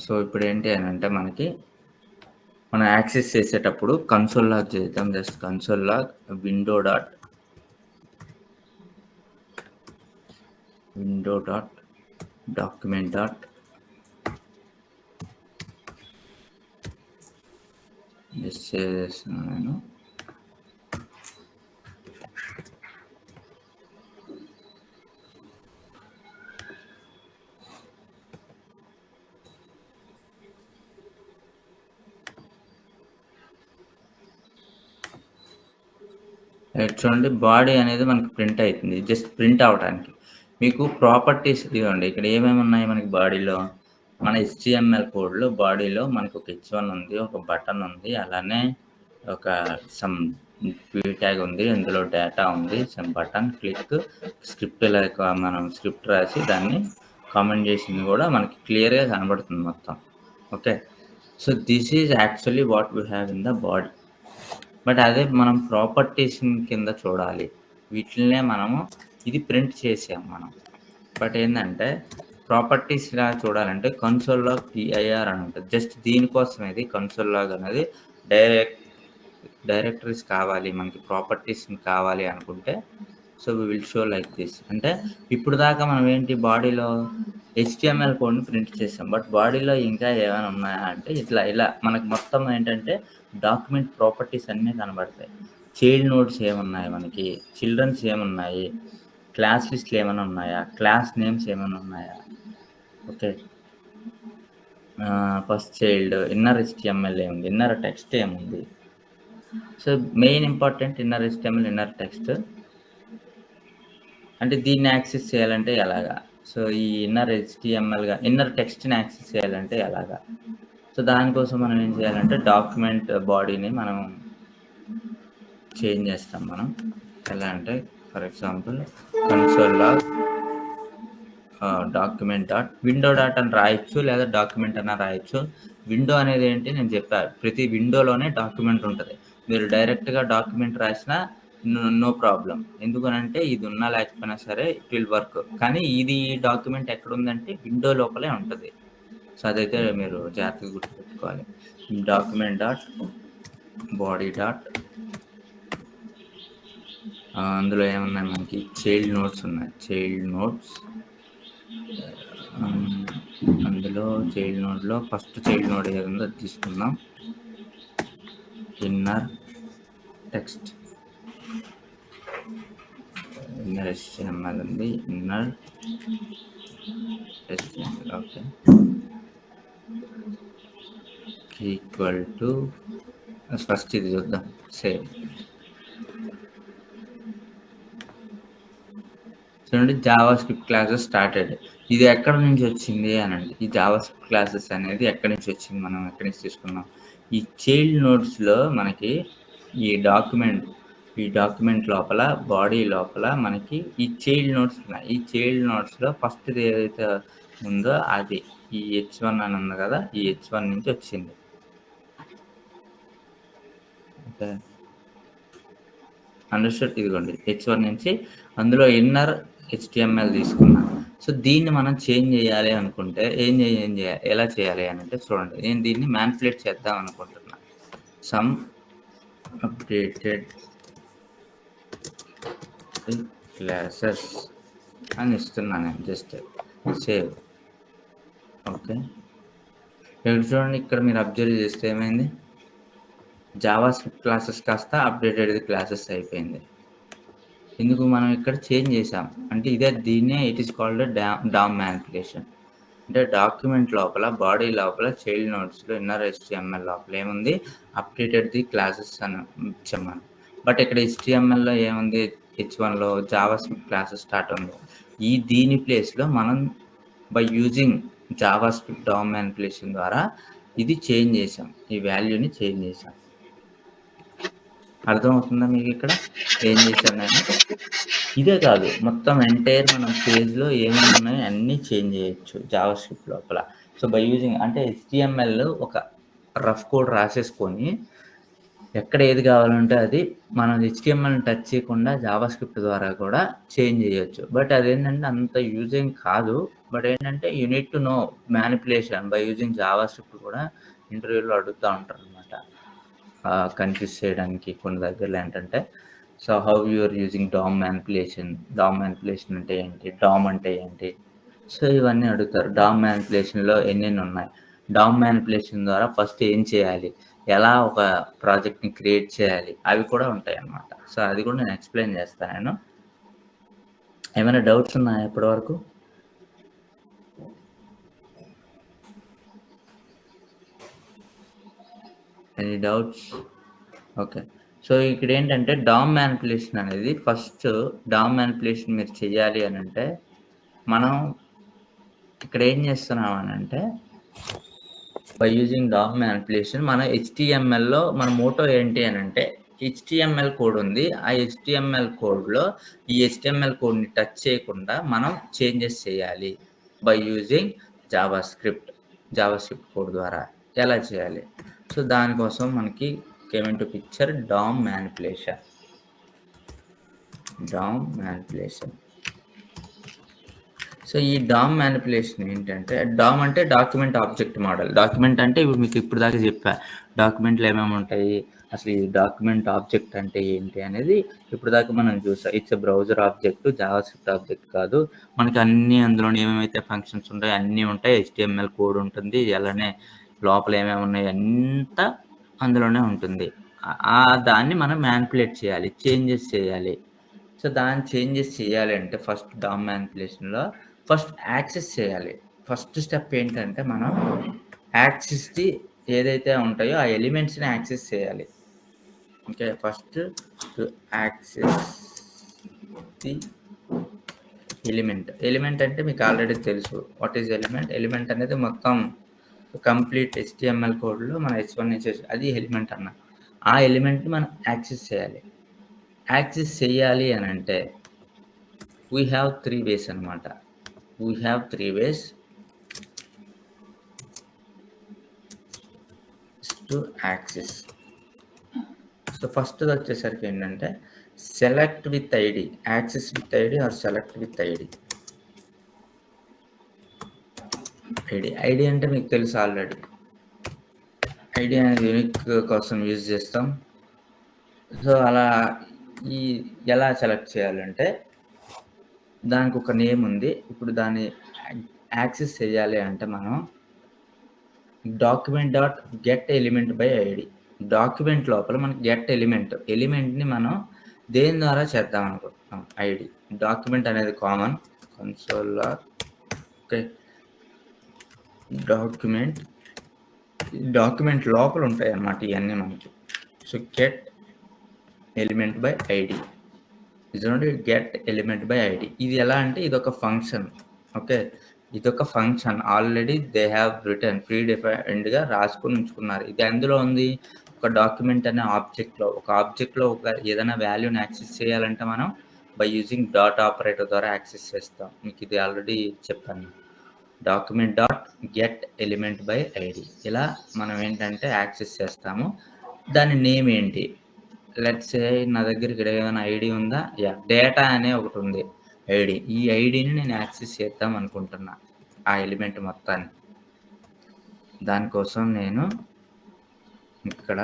So, ఇప్పుడేంటి అనంటే మనం యాక్సెస్ చేసేటప్పుడు కన్సోల్ లాగ్ చేద్దాం. Just console log window dot document dot just save చేస్తున్నాను నేను. చూడండి బాడీ అనేది మనకి ప్రింట్ అయితుంది. జస్ట్ ప్రింట్ అవ్వటానికి. మీకు ప్రాపర్టీస్ ఇదిగోండి ఇక్కడ ఏమేమి ఉన్నాయి మనకి బాడీలో. మన హెచ్‌టీఎంఎల్ కోడ్‌లో బాడీలో మనకొక హెచ్1 ఉంది. ఒక బటన్ ఉంది. అలానే ఒక సమ్ ట్యాగ్ ఉంది. ఇందులో డేటా ఉంది. సమ్ బటన్ క్లిక్ స్క్రిప్ట్ మనం స్క్రిప్ట్ రాసి దాన్ని కామెంట్ చేసింది కూడా మనకి క్లియర్‌గా కనబడుతుంది మొత్తం. Okay. So, this is actually what we have in the body. But అదే మనం ప్రాపర్టీస్ కింద చూడాలి. వీటిల్నే మనము ఇది ప్రింట్ చేసాం మనం. బట్ ఏందంటే ప్రాపర్టీస్ ఇలా చూడాలంటే కన్సోల్ లాగ్ పిఐఆర్ అని ఉంటుంది. జస్ట్ దీనికోసం ఇది కన్సోల్ లాగ్ అనేది డైరెక్టరీస్ కావాలి, మనకి ప్రాపర్టీస్ కావాలి అనుకుంటే so we will show like this. అంటే ఇప్పుడు దాకా మనం ఏంటి బాడీలో HTML కోడ్ని ప్రింట్ చేసాం, బట్ బాడీలో ఇంకా ఏమైనా ఉన్నాయా అంటే ఇలా మనకి మొత్తం ఏంటంటే డాక్యుమెంట్ ప్రాపర్టీస్ అన్నీ కనబడతాయి. చైల్డ్ నోట్స్ ఏమున్నాయి, మనకి చిల్డ్రన్స్ ఏమున్నాయి, క్లాస్ లిస్ట్లు ఏమైనా ఉన్నాయా, క్లాస్ నేమ్స్ ఏమైనా ఉన్నాయా, okay, first child, inner HTML ఏముంది, ఇన్నర్ టెక్స్ట్ ఏముంది. So main important inner HTML, inner text. అంటే దీన్ని యాక్సెస్ చేయాలంటే ఎలాగా, సో ఈ ఇన్నర్ HTMLగా ఇన్నర్ టెక్స్ట్ని యాక్సెస్ చేయాలంటే ఎలాగా. సో దానికోసం మనం ఏం చేయాలంటే డాక్యుమెంట్ బాడీని మనం చేంజ్ చేస్తాం. మనం ఎలా అంటే for example console log document dot window dot అని రాయొచ్చు, లేదా డాక్యుమెంట్ అన్న రాయొచ్చు. విండో అనేది ఏంటి నేను చెప్పాను, ప్రతి విండోలోనే డాక్యుమెంట్ ఉంటుంది. మీరు డైరెక్ట్గా డాక్యుమెంట్ రాసినా నో ప్రాబ్లం, ఎందుకనంటే ఇది ఉన్నా లేకపోయినా సరే ఇట్ విల్ వర్క్. కానీ ఇది డాక్యుమెంట్ ఎక్కడ ఉందంటే విండో లోపలే ఉంటుంది. సో అదైతే మీరు జాగ్రత్తగా గుర్తుపెట్టుకోవాలి. డాక్యుమెంట్ డాట్ బాడీ డాట్ అందులో ఏమున్నాయి, మనకి చైల్డ్ నోట్స్ ఉన్నాయి. చైల్డ్ నోట్స్ అందులో చైల్డ్ నోడ్లో ఫస్ట్ చైల్డ్ నోడ్ ఏది ఉందో తీసుకుందాం. ఇన్నర్ టెక్స్ట్, ఇన్నర్ HTML ఉంది, inner HTML, okay, equal to first ఇది చూద్దాం. సేవ్. చూడండి, జావా స్క్రిప్ట్ క్లాసెస్ స్టార్టెడ్. ఇది ఎక్కడ నుంచి వచ్చింది అని అంటే, ఈ జావా స్క్రిప్ట్ క్లాసెస్ అనేది ఎక్కడి నుంచి వచ్చింది, మనం ఎక్కడి నుంచి తీసుకున్నాం. ఈ చైల్డ్ నోట్స్లో మనకి ఈ డాక్యుమెంట్ లోపల బాడీ లోపల మనకి ఈ చైల్డ్ నోట్స్ ఉన్నాయి. ఈ చైల్డ్ నోట్స్లో ఫస్ట్ ఏదైతే ఉందో అది ఈ H1 అని ఉంది కదా, ఈ H1 నుంచి వచ్చింది. Okay, understand. ఇదిగోండి H1 నుంచి, అందులో ఇన్నర్ HTML తీసుకున్నా. సో దీన్ని మనం చేంజ్ చేయాలి అనుకుంటే ఏం చేయాలి, ఎలా చేయాలి అని అంటే చూడండి, నేను దీన్ని మ్యానిపులేట్ చేద్దాం అనుకుంటున్నా. సమ్ అప్డేటెడ్ క్లాసెస్ అని ఇస్తున్నాను నేను, జస్ట్ సేవ్. ఓకే, ఇక్కడ చూడండి, ఇక్కడ మీరు అబ్జర్వ్ చేస్తే ఏమైంది, జావా స్క్రిప్ట్ క్లాసెస్ కాస్త అప్డేటెడ్ క్లాసెస్ అయిపోయింది. ఎందుకు మనం ఇక్కడ చేంజ్ చేసాం అంటే దీన్నే it is called DOM manipulation. అంటే డాక్యుమెంట్ లోపల బాడీ లోపల చైల్డ్ నోట్స్లో ఇన్నర్ HTML లోపల ఏముంది, అప్డేటెడ్ క్లాసెస్ అని ఇచ్చాం మనం. బట్ ఇక్కడ HTMLలో ఏముంది, H1లో జావా స్క్రిప్ట్ క్లాసెస్ స్టార్ట్ ఉంది. దీని ప్లేస్లో మనం by using JavaScript DOM manipulation ద్వారా ఇది చేంజ్ చేసాం, ఈ వాల్యూని చేంజ్ చేసాం. అర్థమవుతుందా మీకు ఇక్కడ ఏం చేశాను నేను? ఇదే కాదు, మొత్తం ఎంటైర్ మనం పేజ్లో ఏమేమి ఉన్నాయో అన్నీ చేంజ్ చేయొచ్చు జావా స్క్రిప్ట్ లోపల. సో బై యూజింగ్ అంటే HTML ఒక రఫ్ కోడ్ రాసేసుకొని ఎక్కడ ఏది కావాలంటే అది మనం HTMLని టచ్ చేయకుండా జావా స్క్రిప్ట్ ద్వారా కూడా చేంజ్ చేయొచ్చు. బట్ అదేంటంటే అంత యూజింగ్ కాదు. బట్ ఏంటంటే you need to know manipulation by using Java script కూడా ఇంటర్వ్యూలో అడుగుతూ ఉంటారు అనమాట, కన్ఫ్యూజ్ చేయడానికి కొన్ని దగ్గరలో ఏంటంటే. So how you are using DOM manipulation అంటే ఏంటి, డామ్ అంటే ఏంటి, సో ఇవన్నీ అడుగుతారు. డామ్ మ్యానిపులేషన్లో ఎన్నెన్ని ఉన్నాయి, డామ్ మ్యానిపులేషన్ ద్వారా ఫస్ట్ ఏం చేయాలి, ఎలా ఒక ప్రాజెక్ట్ని క్రియేట్ చేయాలి, అవి కూడా ఉంటాయి అన్నమాట. సో అది కూడా నేను ఎక్స్ప్లెయిన్ చేస్తాను. నేను ఏమైనా డౌట్స్ ఉన్నాయా ఇప్పటివరకు? Any doubts? ఓకే, సో ఇక్కడ ఏంటంటే డామ్ మ్యానిపులేషన్ అనేది ఫస్ట్ డామ్ మ్యానిపులేషన్ మీరు చేయాలి అని అంటే మనం ఇక్కడ ఏం చేస్తున్నాం అని అంటే బై యూజింగ్ డామ్ మ్యానిపులేషన్ మన HTMLలో మన మోటో ఏంటి అని అంటే HTML కోడ్ ఉంది. ఆ HTML కోడ్లో ఈ HTML కోడ్ని టచ్ చేయకుండా మనం చేంజెస్ చేయాలి by using JavaScript code ద్వారా. ఎలా చేయాలి, సో దానికోసం మనకి came in to picture DOM manipulation. So ఈ డామ్ మ్యానిపులేషన్ ఏంటంటే, డామ్ అంటే డాక్యుమెంట్ ఆబ్జెక్ట్ మోడల్. డాక్యుమెంట్ అంటే ఇప్పుడు మీకు ఇప్పటిదాకా చెప్పా. డాక్యుమెంట్‌లో ఏమేమి ఉంటాయి, అసలు ఈ డాక్యుమెంట్ ఆబ్జెక్ట్ అంటే ఏంటి అనేది ఇప్పటిదాకా మనం చూసాం. It's a browser object, JavaScript object కాదు. మనకి అన్నీ అందులోనే ఏమేమైతే ఫంక్షన్స్ ఉంటాయో అన్నీ ఉంటాయి. HTML కోడ్ ఉంటుంది. అలానే లోపల ఏమేమి ఉన్నాయి అంతా అందులోనే ఉంటుంది. దాన్ని మనం మ్యానిపులేట్ చేయాలి. చేంజెస్ చేయాలి. సో, దాన్ని చేంజెస్ చేయాలంటే ఫస్ట్ డామ్ మ్యానిపులేషన్‌లో ఫస్ట్ యాక్సెస్ చేయాలి. ఫస్ట్ స్టెప్ ఏంటంటే మనం యాక్సెస్‌ది ఏదైతే ఉంటాయో ఆ ఎలిమెంట్స్‌ని యాక్సెస్ చేయాలి. Okay. First to access the element. Element అంటే మీకు ఆల్రెడీ తెలుసు. What is element? ఎలిమెంట్ అనేది మొత్తం కంప్లీట్ HTML కోడ్‌లో మన H1 నుంచి అది ఎలిమెంట్ అన్న. ఆ ఎలిమెంట్‌ని మనం యాక్సెస్ చేయాలి. యాక్సెస్ చేయాలి అనంటే we have 3 ways అన్నమాట. We have 3 ways to access. So ఫస్ట్‌ది వచ్చేసరికి ఏంటంటే select with ID, access with ID or select with ID. ID అంటే మీకు తెలుసు ఆల్రెడీ. ఐడీ అనేది యూనిక్ కోసం యూజ్ చేస్తాం. సో అలా ఎలా సెలెక్ట్ చేయాలంటే దానికి ఒక నేమ్ ఉంది. ఇప్పుడు దాన్ని యాక్సెస్ చేయాలి అంటే మనం document dot get element by ID. Document లోపల మనకి గెట్ ఎలిమెంట్‌ని మనం దేని ద్వారా చేద్దాం అనుకుంటున్నాం ఐడీ. డాక్యుమెంట్ అనేది కామన్ కన్సోల్‌లో ఓకే. డాక్యుమెంట్ లోపల ఉంటాయన్నమాట ఇయన్నీ మనకి. So get element by ID. చూడండి గెట్ ఎలిమెంట్ బై ఐడీ. ఇది ఎలా అంటే ఇదొక ఫంక్షన్. ఓకే. ఇదొక function already they have written pre డిఫైన్డ్‌గా రాసుకొని ఉంచుకున్నారు. ఇది ఎందులో ఉంది? ఒక డాక్యుమెంట్ అనే ఆబ్జెక్ట్‌లో. ఒక ఆబ్జెక్ట్‌లో ఏదైనా వాల్యూని యాక్సెస్ చేయాలంటే మనం బై యూజింగ్ డాట్ ఆపరేటర్ ద్వారా యాక్సెస్ చేస్తాం. మీకు ఇది ఆల్రెడీ చెప్పాను. Document dot get element by ID. ఇలా మనం ఏంటంటే యాక్సెస్ చేస్తాము. దాని నేమ్ ఏంటి? లెట్స్ సే నా దగ్గర ఇక్కడ ఏమైనా ఐడీ ఉందా? డేటా అనే ఒకటి ఉంది ఐడీ. ఈ ఐడీని నేను యాక్సెస్ చేద్దాం అనుకుంటున్నా ఆ ఎలిమెంట్ మొత్తాన్ని. దానికోసం నేను ఇక్కడ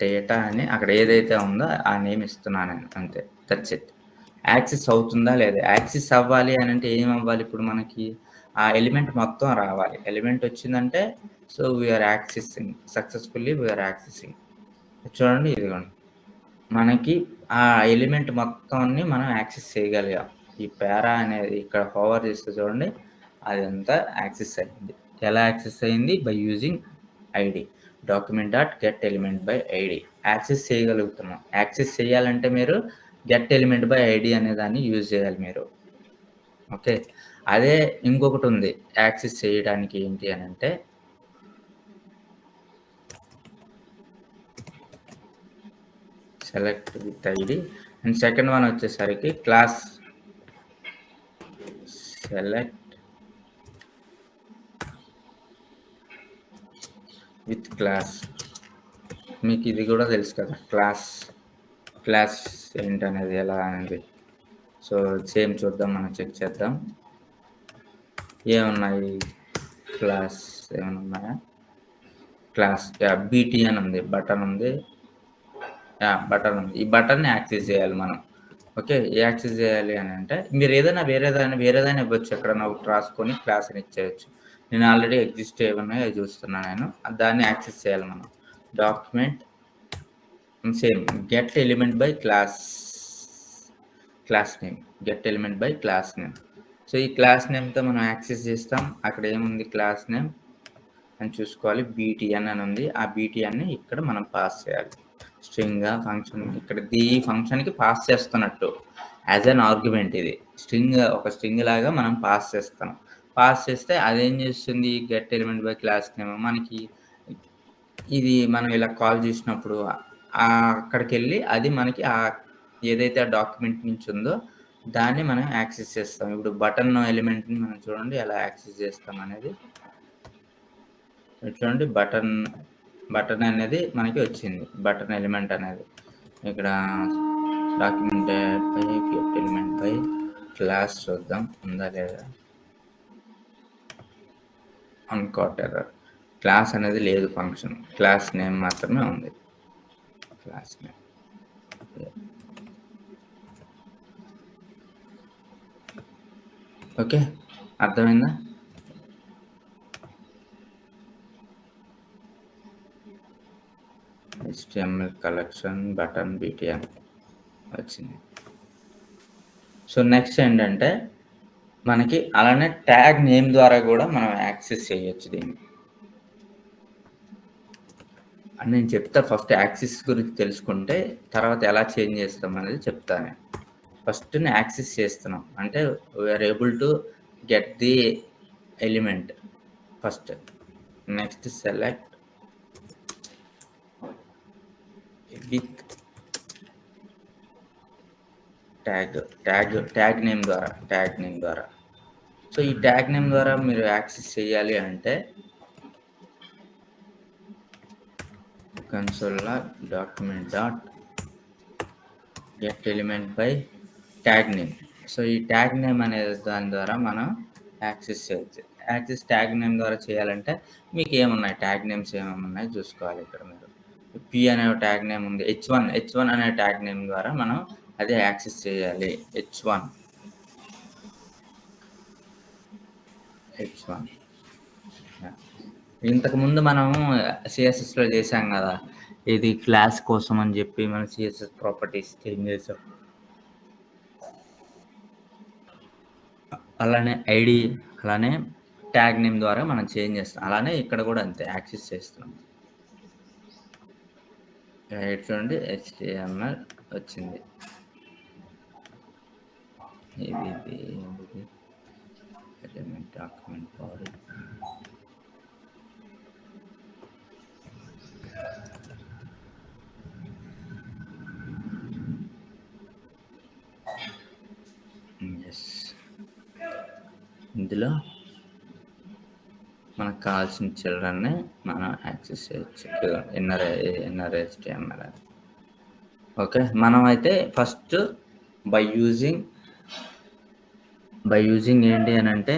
డేటా అని అక్కడ ఏదైతే ఉందో ఆ నేమ్ ఇస్తున్నాను నేను అంతే. That's it. యాక్సెస్ అవుతుందా లేదా? యాక్సెస్ అవ్వాలి అని అంటే ఏం అవ్వాలి ఇప్పుడు మనకి? ఆ ఎలిమెంట్ మొత్తం రావాలి. ఎలిమెంట్ వచ్చిందంటే so we are accessing successfully we are accessing. చూడండి ఇదిగోండి. మనకి ఆ ఎలిమెంట్ మొత్తాన్ని మనం యాక్సెస్ చేయగలిగాం. ఈ పారా అనేది ఇక్కడ హోవర్ చేస్తే చూడండి అదంతా యాక్సెస్ అయింది. ఎలా యాక్సెస్ అయింది? By using ID. Document dot get element by ID. Access చేయగలుగుతున్నాం. యాక్సెస్ చేయాలంటే మీరు గెట్ ఎలిమెంట్ బై ఐడీ అనే దాన్ని యూజ్ చేయాలి మీరు. ఓకే. అదే ఇంకొకటి ఉంది యాక్సెస్ చేయడానికి ఏంటి అని అంటే select with ID and second one వచ్చేసరికి క్లాస్ సెలెక్ట్ విత్ క్లాస్. మీకు ఇది కూడా తెలుసు కదా క్లాస్ ఏంటనేది ఎలా అనేది. సో సేమ్ చూద్దాం, మనం చెక్ చేద్దాం ఏమున్నాయి. క్లాస్ ఏమైనా ఉన్నాయా? క్లాస్ బీటీ అని ఉంది, బటన్ ఉంది, బటన్ ఉంది. ఈ బటన్ని యాక్సెస్ చేయాలి మనం. ఓకే. యాక్సెస్ చేయాలి అని అంటే మీరు ఏదైనా వేరేదైనా ఇవ్వచ్చు. ఎక్కడైనా ఒకటి రాసుకొని క్లాస్ అని ఇచ్చేయచ్చు. నేను ఆల్రెడీ ఎగ్జిస్ట్ ఏమున్నాయో అవి చూస్తున్నాను నేను. దాన్ని యాక్సెస్ చేయాలి మనం. Document same get element by class name. Get element by class name. So ఈ క్లాస్ నేమ్తో మనం యాక్సెస్ చేస్తాం. అక్కడ ఏముంది క్లాస్ నేమ్ అని చూసుకోవాలి. బీటీఎన్ అని ఉంది. ఆ బీటీఎన్ని ఇక్కడ మనం పాస్ చేయాలి. స్ట్రింగ్ ఫంక్షన్ ఇక్కడ ఈ ఫంక్షన్కి పాస్ చేస్తున్నట్టు యాజ్ అన్ ఆర్గ్యుమెంట్. ఇది ఒక స్ట్రింగ్ లాగా మనం పాస్ చేస్తాం. పాస్ చేస్తే అదేం చేస్తుంది? Get element by class name మనకి ఇది మనం ఇలా కాల్ చేసినప్పుడు అక్కడికి వెళ్ళి అది మనకి ఏదైతే ఆ డాక్యుమెంట్ నుంచి ఉందో దాన్ని మనం యాక్సెస్ చేస్తాం. ఇప్పుడు బటన్ ఎలిమెంట్ని మనం చూడండి ఎలా యాక్సెస్ చేస్తాం అనేది. చూడండి బటన్ అనేది మనకి వచ్చింది. బటన్ ఎలిమెంట్ అనేది ఇక్కడ document by get element by class చూద్దాం ఉందా లేదా. అన్కాట్ ఎర్రర్. క్లాస్ అనేది లేదు ఫంక్షన్. క్లాస్ నేమ్ మాత్రమే ఉంది. Class name. ఓకే, అర్థమైందా? HTML కలెక్షన్ బటన్ BTN వచ్చింది. సో నెక్స్ట్ ఏంటంటే మనకి అలానే ట్యాగ్ నేమ్ ద్వారా కూడా మనం యాక్సెస్ చేయొచ్చు దీన్ని. అని నేను చెప్తా. ఫస్ట్ యాక్సెస్ గురించి తెలుసుకుంటే తర్వాత ఎలా చేంజ్ చేస్తాం అనేది చెప్తాను. ఫస్ట్ యాక్సెస్ చేస్తున్నాం అంటే we are able to get the element first. Next select with tag name ద్వారా. సో ఈ ట్యాగ్ నేమ్ ద్వారా మీరు యాక్సెస్ చేయాలి అంటే console document dot get element by tag name. So ఈ ట్యాగ్ నేమ్ అనేది దాని ద్వారా మనం యాక్సెస్ చేయొచ్చు. ట్యాగ్ నేమ్ ద్వారా చేయాలంటే మీకు ఏమున్నాయి ట్యాగ్ నేమ్స్ ఏమేమి చూసుకోవాలి. ఇక్కడ మీరు P అనే ట్యాగ్ నేమ్ ఉంది, H1 అనే ట్యాగ్ నేమ్ ద్వారా మనం అదే యాక్సెస్ చేయాలి. H1 ఇంతకుముందు మనం సిఎస్ఎస్లో చేసాం కదా, ఇది క్లాస్ కోసం అని చెప్పి మనం సిఎస్ఎస్ ప్రాపర్టీస్ చేంజ్ చేసాం. అలానే ఐడి అలానే ట్యాగ్ నేమ్ ద్వారా మనం చేంజ్ చేస్తాం. అలానే ఇక్కడ కూడా అంతే యాక్సెస్ చేస్తున్నాం. చూడండి HTML వచ్చింది. ఇది ఎలిమెంట్ డాక్యుమెంట్ బాడీ. ఇందులో మనకు కావాల్సిన చిల్డ్రన్ని మనం యాక్సెస్ చేయొచ్చు. ఇన్నర్ HTML అని. ఓకే, మనం అయితే ఫస్ట్ బై యూజింగ్ ఏంటి అని అంటే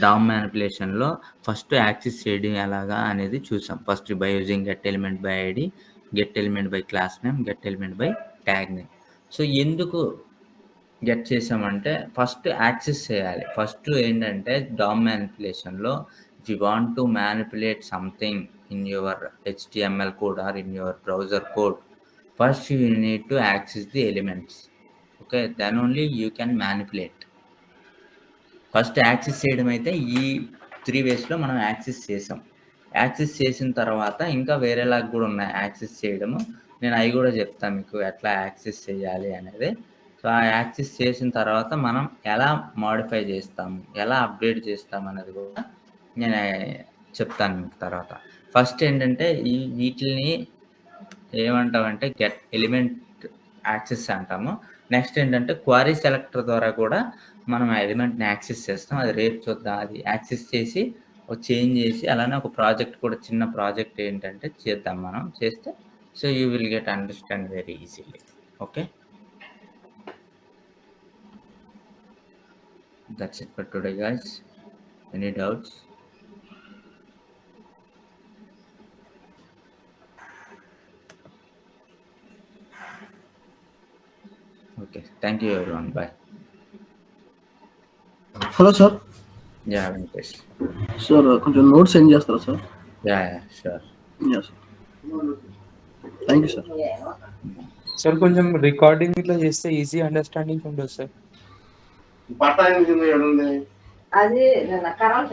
DOM మ్యానిపులేషన్లో ఫస్ట్ యాక్సెస్ చేయడం ఎలాగా అనేది చూసాం. First by using get element by ID, get element by class name, get element by tag name. So ఎందుకు గెట్ చేసామంటే ఫస్ట్ యాక్సెస్ చేయాలి. ఫస్ట్ ఏంటంటే DOM మ్యానిపులేషన్లో if you want to manipulate something in your HTML code or in your browser code, first you need to access the elements. Okay, then only you can manipulate. First access చేయడం అయితే ఈ 3 waysలో మనం access చేసాం. Access చేసిన తర్వాత ఇంకా వేరేలాగా కూడా ఉన్నాయి యాక్సెస్ చేయడము. నేను అవి కూడా చెప్తాను మీకు ఎట్లా యాక్సెస్ చేయాలి అనేది. సో ఆ యాక్సెస్ చేసిన తర్వాత మనం ఎలా మాడిఫై చేస్తాము, ఎలా అప్డేట్ చేస్తాము అనేది కూడా నేను చెప్తాను మీకు తర్వాత. ఫస్ట్ ఏంటంటే వీటిని ఏమంటామంటే గెట్ ఎలిమెంట్ యాక్సెస్ అంటాము. నెక్స్ట్ ఏంటంటే క్వారీ సెలెక్టర్ ద్వారా కూడా మనం ఆ ఎలిమెంట్ని యాక్సెస్ చేస్తాం. అది రేపు చూద్దాం. అది యాక్సెస్ చేసి చేంజ్ చేసి అలానే ఒక ప్రాజెక్ట్ కూడా చిన్న ప్రాజెక్ట్ ఏంటంటే చేద్దాం మనం. చేస్తే so you will get understand very easily. Okay, that's it for today guys. Any doubts? Okay, thank you everyone. Bye. Hello sir. Yeah Venkatesh sir కొంచెం నోట్స్ సెండ్ చేస్తారా sir? Yeah sure. Yeah sir, thank you sir. Sir కొంచెం recording ఇట్లా చేస్తే easy understanding ఉంటుంది sir. అది కరాల్